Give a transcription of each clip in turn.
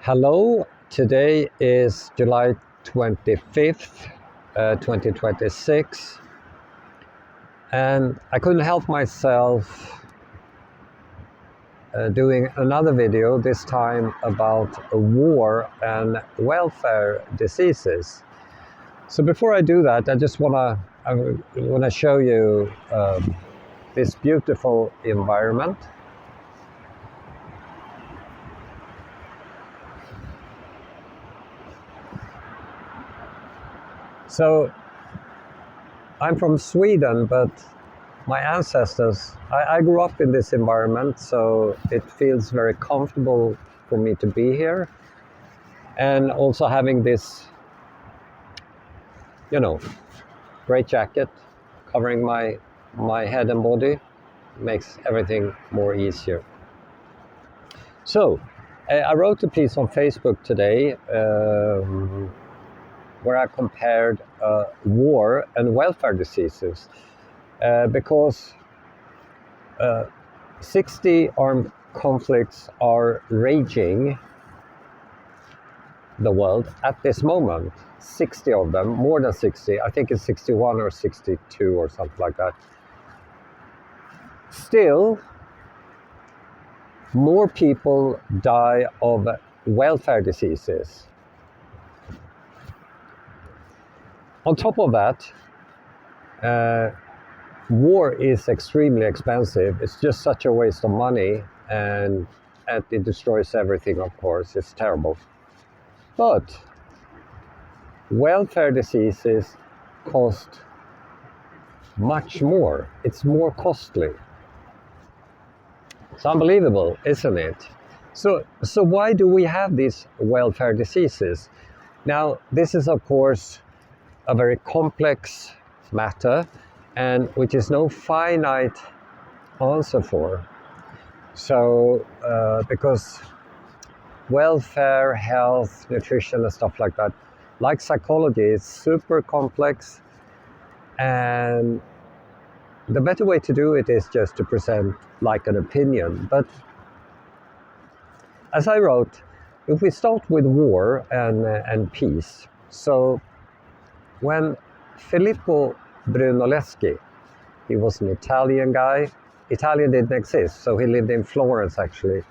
Hello, today is July 25th, 2026, and I couldn't help myself doing another video, this time about a war and welfare diseases. So before I do that, I just want to show you this beautiful environment. So I'm from Sweden, but my ancestors, I grew up in this environment, so it feels very comfortable for me to be here. And also having this, great jacket covering my head and body makes everything more easier. So I wrote a piece on Facebook today where I compared war and welfare diseases because 60 armed conflicts are raging the world at this moment. 60 of them, more than 60. I think it's 61 or 62 or something like that. Still, more people die of welfare diseases. On top of that, war is extremely expensive. It's just such a waste of money, and it destroys everything, of course. It's terrible. But welfare diseases cost much more. It's more costly. It's unbelievable, isn't it? So why do we have these welfare diseases? Now, this is, of course, a very complex matter, and which is no finite answer for. So, because welfare, health, nutrition, and stuff like that, like psychology, is super complex, and the better way to do it is just to present like an opinion. But as I wrote, if we start with war and peace, so when Filippo Brunelleschi, he was an Italian guy. Italian didn't exist, so he lived in Florence actually.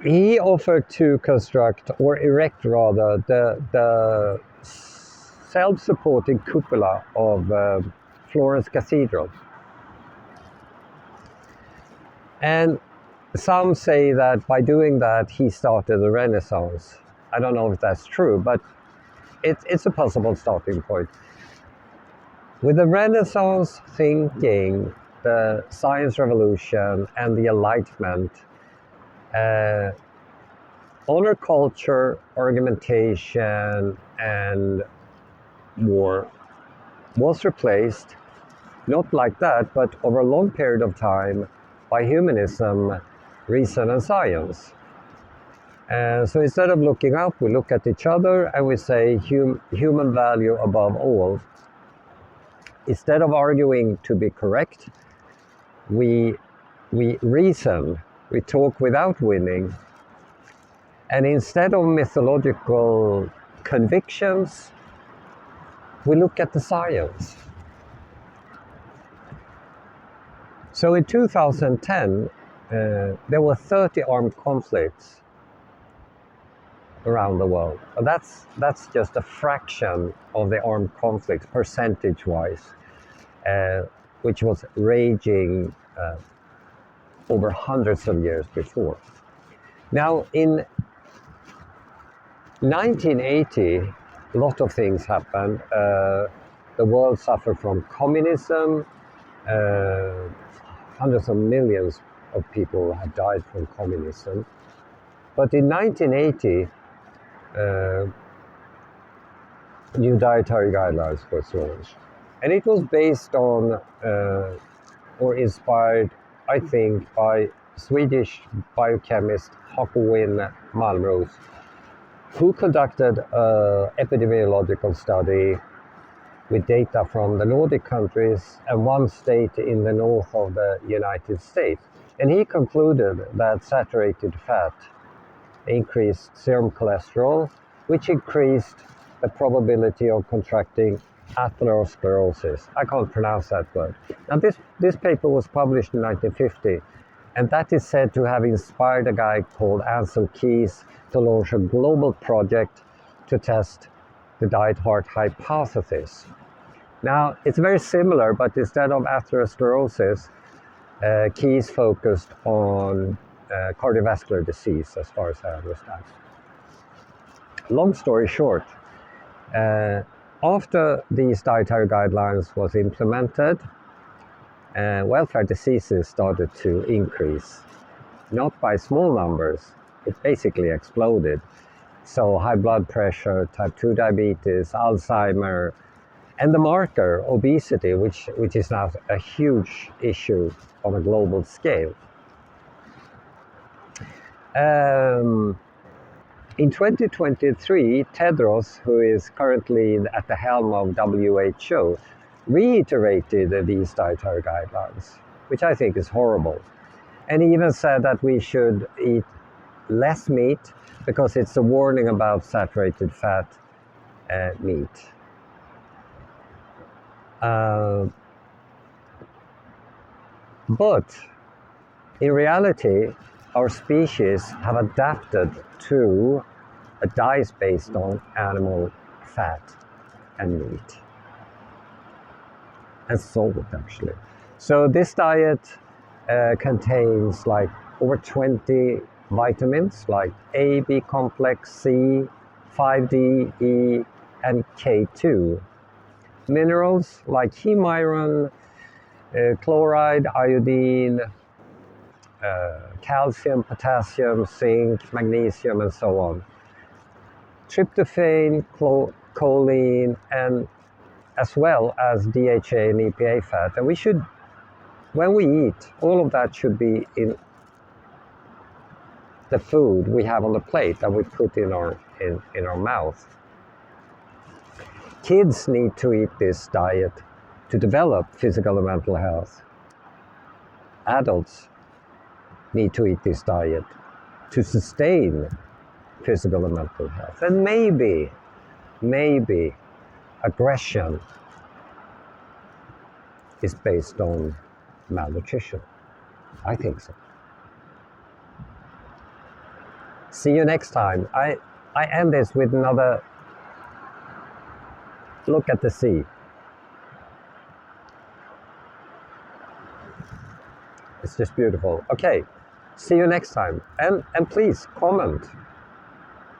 He offered to construct, or erect rather, the self-supporting cupola of Florence Cathedral. And some say that by doing that, he started the Renaissance. I don't know if that's true, but it's a possible starting point. With the Renaissance thinking, the science revolution, and the Enlightenment, honor culture, argumentation, and war was replaced, not like that, but over a long period of time, by humanism, reason, and science. So instead of looking up, we look at each other and we say human value above all. Instead of arguing to be correct, we reason, we talk without winning. And instead of mythological convictions, we look at the science. So in 2010, there were 30 armed conflicts around the world. And that's just a fraction of the armed conflicts, percentage-wise, which was raging over hundreds of years before. Now, in 1980, a lot of things happened. The world suffered from communism. Hundreds of millions of people have died from communism. But in 1980, new dietary guidelines were launched. And it was based on, or inspired, I think, by Swedish biochemist Håkan Malmros, who conducted an epidemiological study with data from the Nordic countries and one state in the north of the United States. And he concluded that saturated fat increased serum cholesterol, which increased the probability of contracting atherosclerosis. I can't pronounce that word. Now, this paper was published in 1950, and that is said to have inspired a guy called Ansel Keys to launch a global project to test the diet heart hypothesis. Now, it's very similar, but instead of atherosclerosis, Keys focused on cardiovascular disease, as far as I understand. Long story short, after these dietary guidelines was implemented, welfare diseases started to increase, not by small numbers. It basically exploded. So high blood pressure, type 2 diabetes, Alzheimer, and the marker, obesity, which is now a huge issue on a global scale. In 2023, Tedros, who is currently at the helm of WHO, reiterated these dietary guidelines, which I think is horrible. And he even said that we should eat less meat because it's a warning about saturated fat meat. But in reality, our species have adapted to a diet based on animal fat and meat and salt, actually. So this diet contains like over 20 vitamins like A, B complex, C, 5D, E, and K2. Minerals like heme iron, chloride, iodine, calcium, potassium, zinc, magnesium, and so on. Tryptophan, choline, and as well as DHA and EPA fat. And we should, when we eat, all of that should be in the food we have on the plate that we put in our mouth. Kids need to eat this diet to develop physical and mental health. Adults need to eat this diet to sustain physical and mental health. And maybe aggression is based on malnutrition. I think so. See you next time. I end this with another look at the sea. It's just beautiful. Okay, see you next time. And please comment.